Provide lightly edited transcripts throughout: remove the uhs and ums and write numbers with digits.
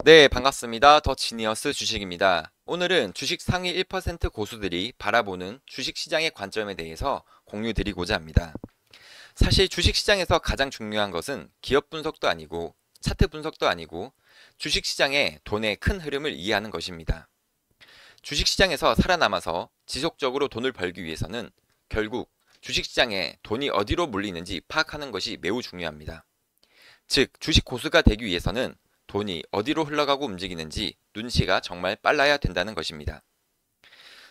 네, 반갑습니다. 더 지니어스 주식입니다. 오늘은 주식 상위 1% 고수들이 바라보는 주식시장의 관점에 대해서 공유 드리고자 합니다. 사실 주식시장에서 가장 중요한 것은 기업 분석도 아니고 차트 분석도 아니고 주식시장의 돈의 큰 흐름을 이해하는 것입니다. 주식시장에서 살아남아서 지속적으로 돈을 벌기 위해서는 결국 주식시장에 돈이 어디로 몰리는지 파악하는 것이 매우 중요합니다. 즉, 주식 고수가 되기 위해서는 돈이 어디로 흘러가고 움직이는지 눈치가 정말 빨라야 된다는 것입니다.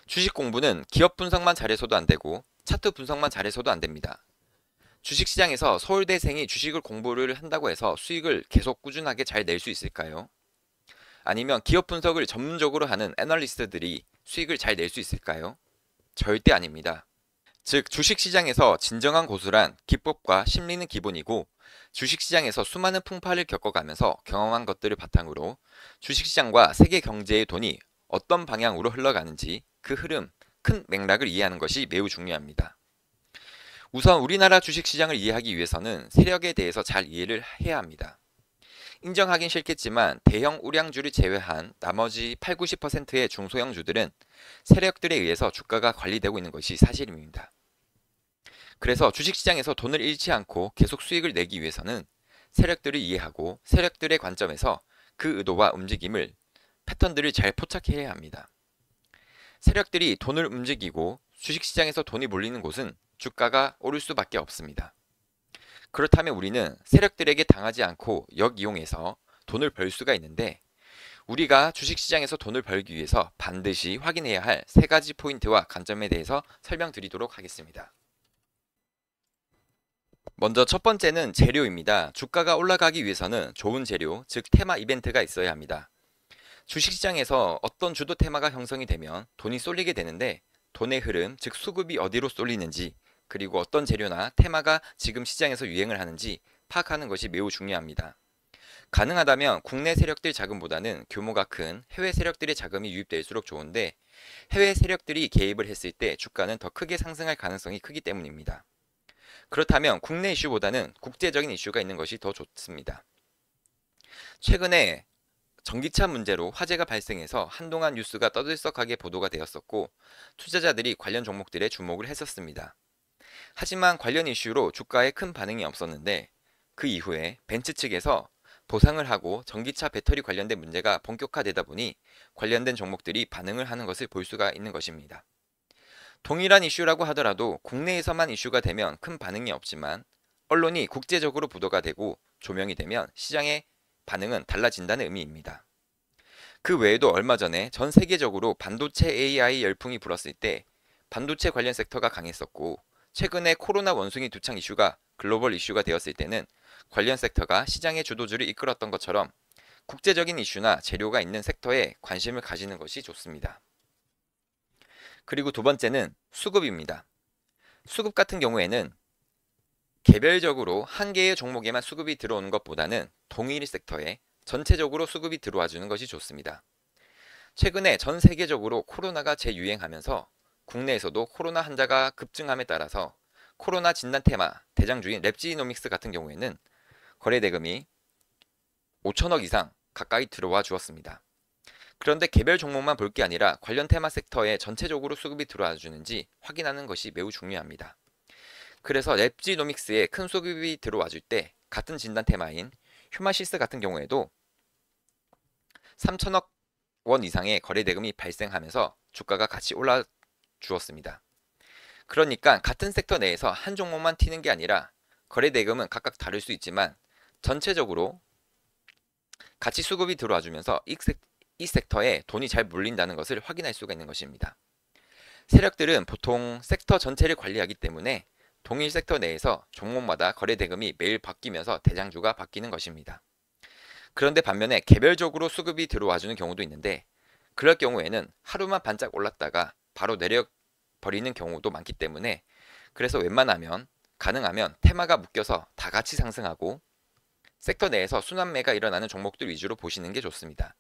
주식 공부는 기업 분석만 잘해서도 안 되고 차트 분석만 잘해서도 안 됩니다. 주식시장에서 서울대생이 주식을 공부를 한다고 해서 수익을 계속 꾸준하게 잘 낼 수 있을까요? 아니면 기업 분석을 전문적으로 하는 애널리스트들이 수익을 잘 낼 수 있을까요? 절대 아닙니다. 즉, 주식시장에서 진정한 고수란 기법과 심리는 기본이고 주식시장에서 수많은 풍파를 겪어가면서 경험한 것들을 바탕으로 주식시장과 세계 경제의 돈이 어떤 방향으로 흘러가는지 그 흐름, 큰 맥락을 이해하는 것이 매우 중요합니다. 우선 우리나라 주식시장을 이해하기 위해서는 세력에 대해서 잘 이해를 해야 합니다. 인정하긴 싫겠지만 대형 우량주를 제외한 나머지 8, 90%의 중소형주들은 세력들에 의해서 주가가 관리되고 있는 것이 사실입니다. 그래서 주식시장에서 돈을 잃지 않고 계속 수익을 내기 위해서는 세력들을 이해하고 세력들의 관점에서 그 의도와 움직임을, 패턴들을 잘 포착해야 합니다. 세력들이 돈을 움직이고 주식시장에서 돈이 몰리는 곳은 주가가 오를 수밖에 없습니다. 그렇다면 우리는 세력들에게 당하지 않고 역이용해서 돈을 벌 수가 있는데 우리가 주식시장에서 돈을 벌기 위해서 반드시 확인해야 할 세 가지 포인트와 관점에 대해서 설명드리도록 하겠습니다. 먼저 첫 번째는 재료입니다. 주가가 올라가기 위해서는 좋은 재료, 즉 테마 이벤트가 있어야 합니다. 주식시장에서 어떤 주도 테마가 형성이 되면 돈이 쏠리게 되는데 돈의 흐름, 즉 수급이 어디로 쏠리는지 그리고 어떤 재료나 테마가 지금 시장에서 유행을 하는지 파악하는 것이 매우 중요합니다. 가능하다면 국내 세력들 자금보다는 규모가 큰 해외 세력들의 자금이 유입될수록 좋은데 해외 세력들이 개입을 했을 때 주가는 더 크게 상승할 가능성이 크기 때문입니다. 그렇다면 국내 이슈보다는 국제적인 이슈가 있는 것이 더 좋습니다. 최근에 전기차 문제로 화재가 발생해서 한동안 뉴스가 떠들썩하게 보도가 되었었고 투자자들이 관련 종목들에 주목을 했었습니다. 하지만 관련 이슈로 주가에 큰 반응이 없었는데 그 이후에 벤츠 측에서 보상을 하고 전기차 배터리 관련된 문제가 본격화되다 보니 관련된 종목들이 반응을 하는 것을 볼 수가 있는 것입니다. 동일한 이슈라고 하더라도 국내에서만 이슈가 되면 큰 반응이 없지만 언론이 국제적으로 보도가 되고 조명이 되면 시장의 반응은 달라진다는 의미입니다. 그 외에도 얼마 전에 전 세계적으로 반도체 AI 열풍이 불었을 때 반도체 관련 섹터가 강했었고 최근에 코로나 원숭이 두창 이슈가 글로벌 이슈가 되었을 때는 관련 섹터가 시장의 주도주를 이끌었던 것처럼 국제적인 이슈나 재료가 있는 섹터에 관심을 가지는 것이 좋습니다. 그리고 두 번째는 수급입니다. 수급 같은 경우에는 개별적으로 한 개의 종목에만 수급이 들어오는 것보다는 동일 섹터에 전체적으로 수급이 들어와 주는 것이 좋습니다. 최근에 전 세계적으로 코로나가 재유행하면서 국내에서도 코로나 환자가 급증함에 따라서 코로나 진단 테마 대장주인 랩지노믹스 같은 경우에는 거래대금이 5천억 이상 가까이 들어와 주었습니다. 그런데 개별 종목만 볼 게 아니라 관련 테마 섹터에 전체적으로 수급이 들어와 주는지 확인하는 것이 매우 중요합니다. 그래서 랩지노믹스에 큰 수급이 들어와 줄 때 같은 진단 테마인 휴마시스 같은 경우에도 3천억 원 이상의 거래대금이 발생하면서 주가가 같이 올라 주었습니다. 그러니까 같은 섹터 내에서 한 종목만 튀는 게 아니라 거래대금은 각각 다를 수 있지만 전체적으로 같이 수급이 들어와 주면서 이 섹터에 돈이 잘 몰린다는 것을 확인할 수가 있는 것입니다. 세력들은 보통 섹터 전체를 관리하기 때문에 동일 섹터 내에서 종목마다 거래대금이 매일 바뀌면서 대장주가 바뀌는 것입니다. 그런데 반면에 개별적으로 수급이 들어와주는 경우도 있는데 그럴 경우에는 하루만 반짝 올랐다가 바로 내려버리는 경우도 많기 때문에 그래서 웬만하면 가능하면 테마가 묶여서 다 같이 상승하고 섹터 내에서 순환매가 일어나는 종목들 위주로 보시는 게 좋습니다.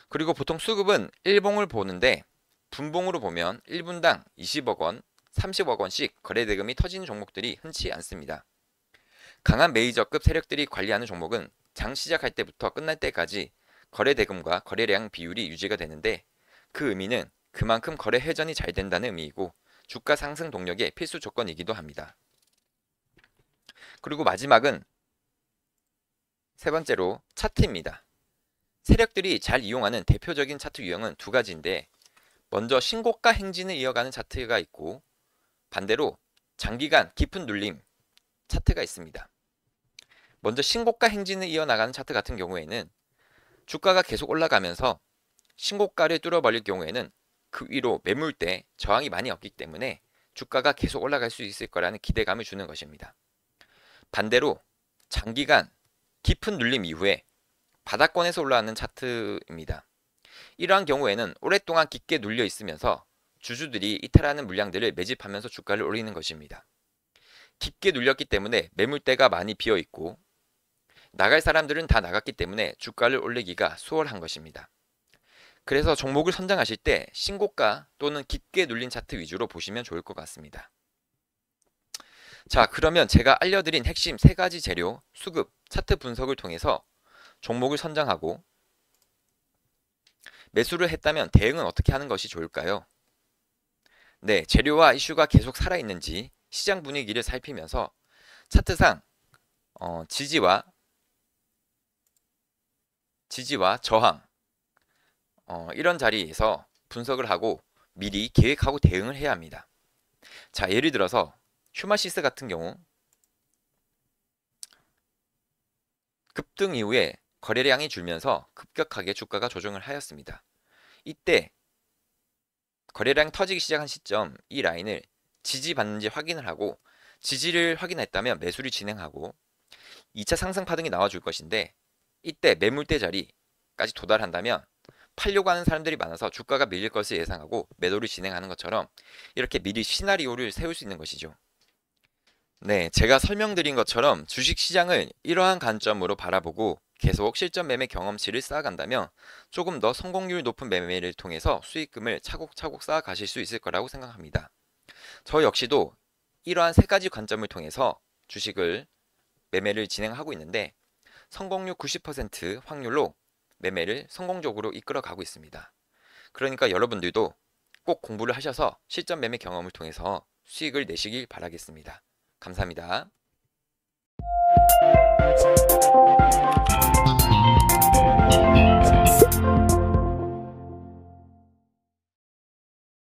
그리고 보통 수급은 일봉을 보는데 분봉으로 보면 1분당 20억 원, 30억 원씩 거래대금이 터지는 종목들이 흔치 않습니다. 강한 메이저급 세력들이 관리하는 종목은 장 시작할 때부터 끝날 때까지 거래대금과 거래량 비율이 유지가 되는데 그 의미는 그만큼 거래 회전이 잘 된다는 의미이고 주가 상승 동력의 필수 조건이기도 합니다. 그리고 마지막은 세 번째로 차트입니다. 세력들이 잘 이용하는 대표적인 차트 유형은 두 가지인데 먼저 신고가 행진을 이어가는 차트가 있고 반대로 장기간 깊은 눌림 차트가 있습니다. 먼저 신고가 행진을 이어나가는 차트 같은 경우에는 주가가 계속 올라가면서 신고가를 뚫어버릴 경우에는 그 위로 매물대 저항이 많이 없기 때문에 주가가 계속 올라갈 수 있을 거라는 기대감을 주는 것입니다. 반대로 장기간 깊은 눌림 이후에 바닥권에서 올라가는 차트입니다. 이러한 경우에는 오랫동안 깊게 눌려 있으면서 주주들이 이탈하는 물량들을 매집하면서 주가를 올리는 것입니다. 깊게 눌렸기 때문에 매물대가 많이 비어 있고 나갈 사람들은 다 나갔기 때문에 주가를 올리기가 수월한 것입니다. 그래서 종목을 선정하실 때 신고가 또는 깊게 눌린 차트 위주로 보시면 좋을 것 같습니다. 자, 그러면 제가 알려드린 핵심 세 가지 재료, 수급, 차트 분석을 통해서 종목을 선정하고 매수를 했다면 대응은 어떻게 하는 것이 좋을까요? 네, 재료와 이슈가 계속 살아있는지 시장 분위기를 살피면서 차트상 지지와 저항 이런 자리에서 분석을 하고 미리 계획하고 대응을 해야 합니다. 자, 예를 들어서 휴마시스 같은 경우 급등 이후에 거래량이 줄면서 급격하게 주가가 조정을 하였습니다. 이때 거래량 터지기 시작한 시점 이 라인을 지지받는지 확인을 하고 지지를 확인했다면 매수를 진행하고 2차 상승 파동이 나와줄 것인데 이때 매물대 자리까지 도달한다면 팔려고 하는 사람들이 많아서 주가가 밀릴 것을 예상하고 매도를 진행하는 것처럼 이렇게 미리 시나리오를 세울 수 있는 것이죠. 네, 제가 설명드린 것처럼 주식시장을 이러한 관점으로 바라보고 계속 실전 매매 경험치를 쌓아간다면 조금 더 성공률 높은 매매를 통해서 수익금을 차곡차곡 쌓아가실 수 있을 거라고 생각합니다. 저 역시도 이러한 세 가지 관점을 통해서 주식을 매매를 진행하고 있는데 성공률 90% 확률로 매매를 성공적으로 이끌어가고 있습니다. 그러니까 여러분들도 꼭 공부를 하셔서 실전 매매 경험을 통해서 수익을 내시길 바라겠습니다. 감사합니다.